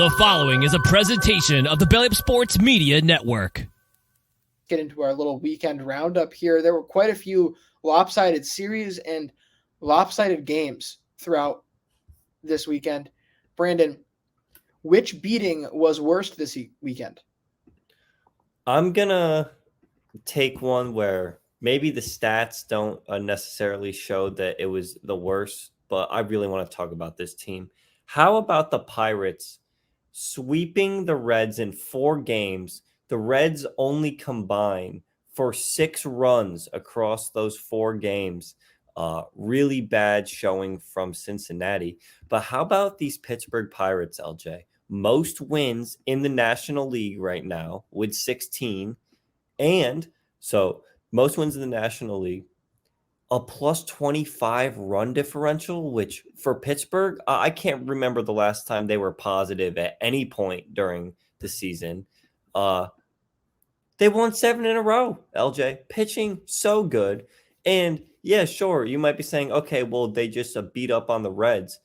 The following is a presentation of the Belly Up Sports Media Network. Get into our little weekend roundup here. There were quite a few lopsided series and lopsided games throughout this weekend. Brandon, which beating was worst this weekend? I'm going to take one where maybe the stats don't necessarily show that it was the worst, but I really want to talk about this team. How about the Pirates sweeping the Reds in 4 games? The Reds only combine for 6 runs across those 4 games. Really bad showing from Cincinnati. But how about these Pittsburgh Pirates, LJ? Most wins in the National League right now with 16. And so most wins in the National League. A plus 25 run differential, which for Pittsburgh, I can't remember the last time they were positive at any point during the season. They won 7 in a row, LJ. Pitching so good. And yeah, sure, you might be saying, okay, well, they just beat up on the Reds.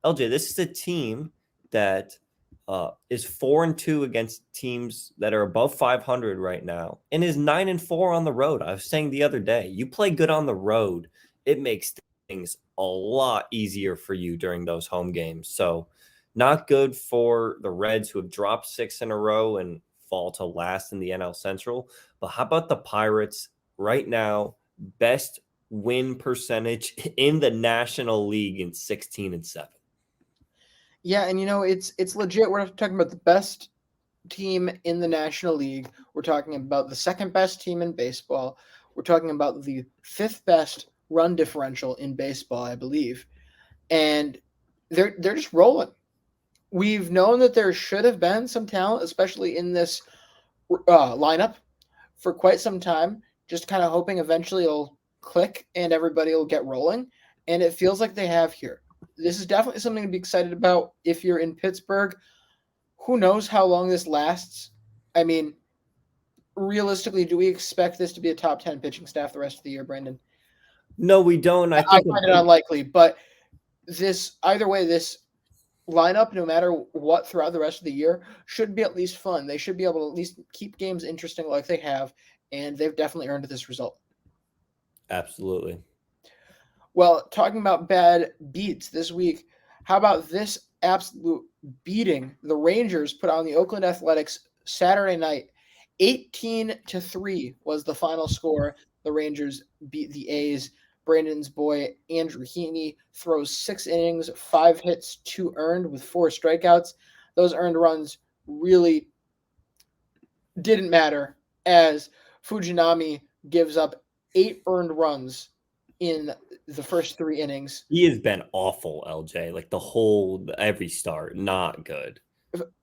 LJ, this is a team that is 4-2 against teams that are above 500 right now and is 9-4 on the road. I was saying the other day, you play good on the road, it makes things a lot easier for you during those home games. So not good for the Reds, who have dropped 6 in a row and fall to last in the NL Central. But how about the Pirates right now? Best win percentage in the National League in 16-7. Yeah, and it's legit. We're not talking about the best team in the National League. We're talking about the second best team in baseball. We're talking about the 5th best run differential in baseball, I believe. And they're just rolling. We've known that there should have been some talent, especially in this lineup, for quite some time. Just kind of hoping eventually it'll click and everybody will get rolling. And it feels like they have here. This is definitely something to be excited about if you're in Pittsburgh. Who knows how long this lasts? I mean, realistically, do we expect this to be a top 10 pitching staff the rest of the year, Brandon? No, we don't. I find it unlikely, but either way, this lineup, no matter what throughout the rest of the year, should be at least fun. They should be able to at least keep games interesting like they have, and they've definitely earned this result. Absolutely. Well, talking about bad beats this week, how about this absolute beating the Rangers put on the Oakland Athletics Saturday night? 18-3 was the final score. The Rangers beat the A's. Brandon's boy, Andrew Heaney, throws 6 innings, 5 hits, 2 earned with 4 strikeouts. Those earned runs really didn't matter, as Fujinami gives up 8 earned runs in the first 3 innings. He has been awful, LJ. Like every start, not good.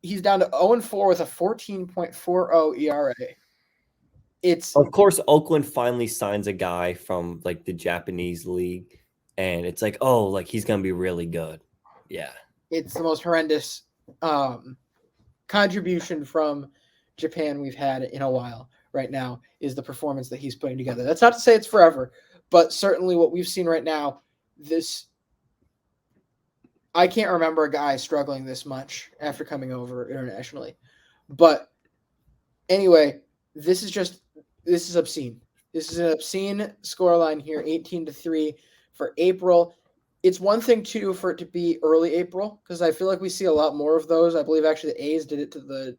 He's down to 0-4 with a 14.40 ERA. Of course, Oakland finally signs a guy from like the Japanese league, and it's like, oh, like he's gonna be really good. Yeah, it's the most horrendous contribution from Japan we've had in a while. Right now is the performance that he's putting together. That's not to say it's forever, but certainly what we've seen right now, I can't remember a guy struggling this much after coming over internationally. But anyway, this is obscene. This is an obscene scoreline here, 18-3 for April. It's one thing, too, for it to be early April, because I feel like we see a lot more of those. I believe actually the A's did it to the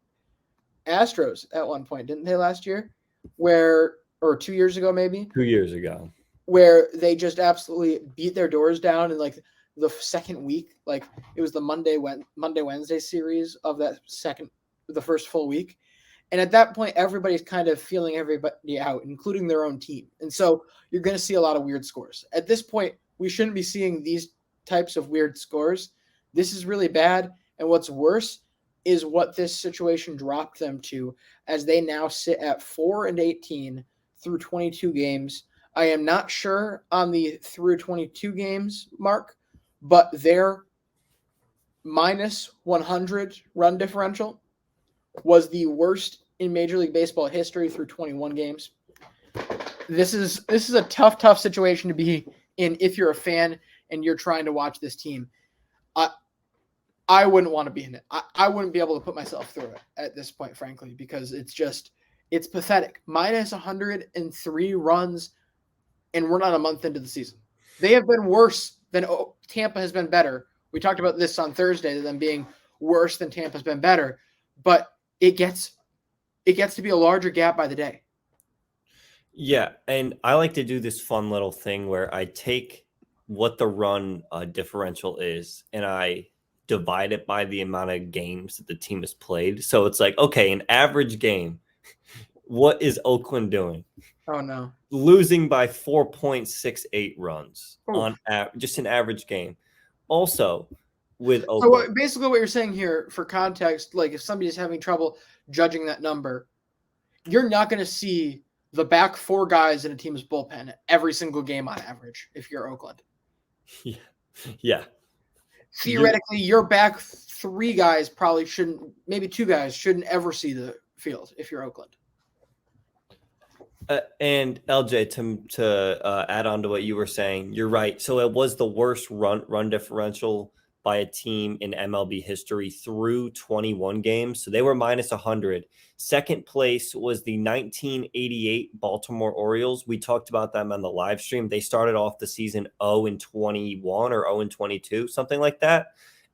Astros at one point, didn't they, last year? Or 2 years ago, maybe? 2 years ago. Where they just absolutely beat their doors down in like the second week. Like it was the Monday-Wednesday series of the first full week. And at that point, everybody's kind of feeling everybody out, including their own team. And so you're going to see a lot of weird scores. At this point, we shouldn't be seeing these types of weird scores. This is really bad. And what's worse is what this situation dropped them to, as they now sit at 4-18 through 22 games. I am not sure on the through 22 games mark, but their minus 100 run differential was the worst in Major League Baseball history through 21 games. This is a tough situation to be in if you're a fan and you're trying to watch this team. I wouldn't want to be in it. I wouldn't be able to put myself through it at this point, frankly, because it's pathetic. Minus 103 runs, and we're not a month into the season. They have been worse than Tampa has been better. We talked about this on Thursday, them being worse than Tampa's been better, but it gets to be a larger gap by the day. Yeah, and I like to do this fun little thing where I take what the run differential is and I divide it by the amount of games that the team has played. So it's like, okay, an average game, what is Oakland doing? Oh no, losing by 4.68 runs Oof. on just an average game. Also, with Oakland. So basically what you're saying here, for context, like if somebody's having trouble judging that number, you're not going to see the back four guys in a team's bullpen every single game on average if you're Oakland. Yeah. Theoretically, your back three guys probably shouldn't, maybe two guys shouldn't ever see the field if you're Oakland. And LJ, to add on to what you were saying, you're right. So it was the worst run differential by a team in MLB history through 21 games. So they were minus 100. Second place was the 1988 Baltimore Orioles. We talked about them on the live stream. They started off the season 0-21 or 0-22, something like that.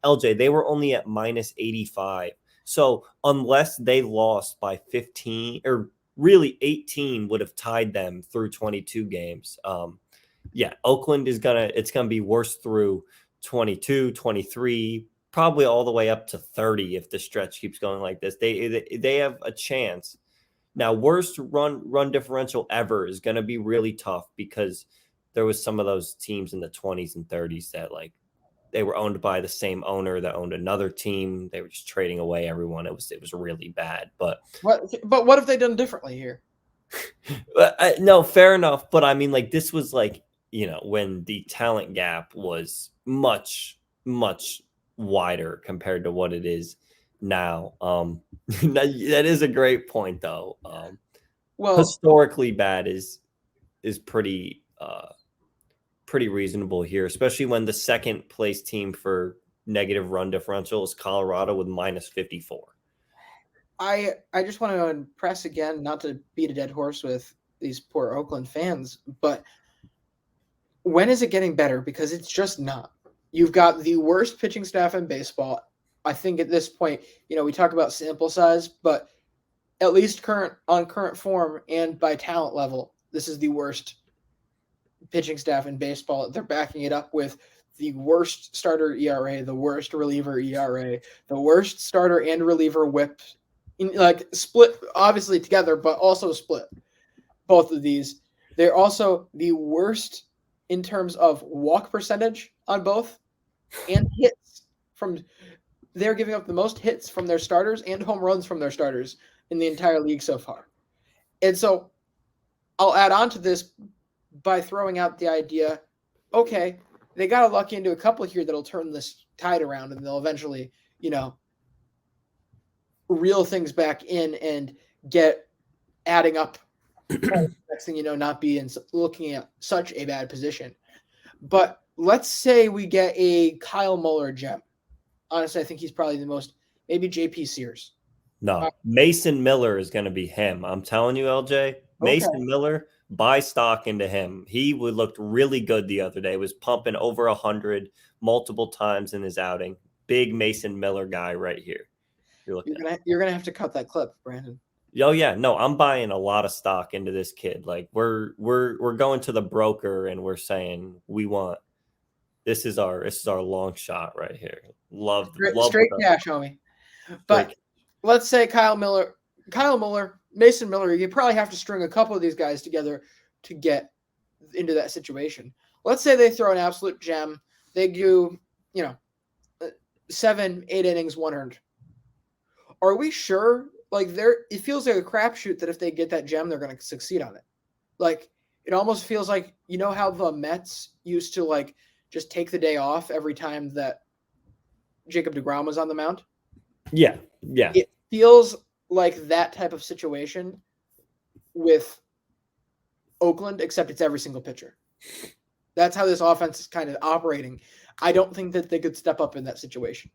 LJ, they were only at minus 85. So unless they lost by 15 or really 18 would have tied them through 22 games. Oakland is it's going to be worse through 22, 23, probably all the way up to 30 if the stretch keeps going like this. They have a chance. Now, worst run differential ever is going to be really tough because there was some of those teams in the 20s and 30s that like they were owned by the same owner that owned another team. They were just trading away everyone. It was really bad. But what have they done differently here? No, fair enough. But I mean, like this was like, when the talent gap was much, much wider compared to what it is now. That is a great point, though. Well, historically bad is pretty reasonable here, especially when the second place team for negative run differential is Colorado with minus 54. I just want to impress again, not to beat a dead horse with these poor Oakland fans, but when is it getting better? Because it's just not. You've got the worst pitching staff in baseball. I think at this point, we talk about sample size, but at least current form and by talent level, this is the worst pitching staff in baseball. They're backing it up with the worst starter ERA, the worst reliever ERA, the worst starter and reliever whip, split obviously together, but also split. Both of these. They're also the worst in terms of walk percentage on both and hits from. They're giving up the most hits from their starters and home runs from their starters in the entire league so far. And so I'll add on to this by throwing out the idea, okay, they got to luck into a couple here that'll turn this tide around and they'll eventually, reel things back in and get adding up. Next thing you know, not be looking at such a bad position. But let's say we get a Kyle Muller gem. Honestly, I think he's probably the most, maybe JP Sears. No, Mason Miller is going to be him. I'm telling you, LJ. Mason Miller, buy stock into him. He looked really good the other day. Was pumping over 100 multiple times in his outing. Big Mason Miller guy right here. You're gonna have to cut that clip, Brandon. Oh yeah, no, I'm buying a lot of stock into this kid. Like we're going to the broker and we're saying we want this is our long shot right here. Love straight cash, homie. But let's say Kyle Muller, Mason Miller, you probably have to string a couple of these guys together to get into that situation. Let's say they throw an absolute gem. They do, 7-8 innings, 1 earned. Are we sure? It feels like a crapshoot that if they get that gem, they're going to succeed on it. Like, it almost feels like, how the Mets used to, just take the day off every time that Jacob deGrom was on the mound? Yeah. It feels like that type of situation with Oakland, except it's every single pitcher. That's how this offense is kind of operating. I don't think that they could step up in that situation.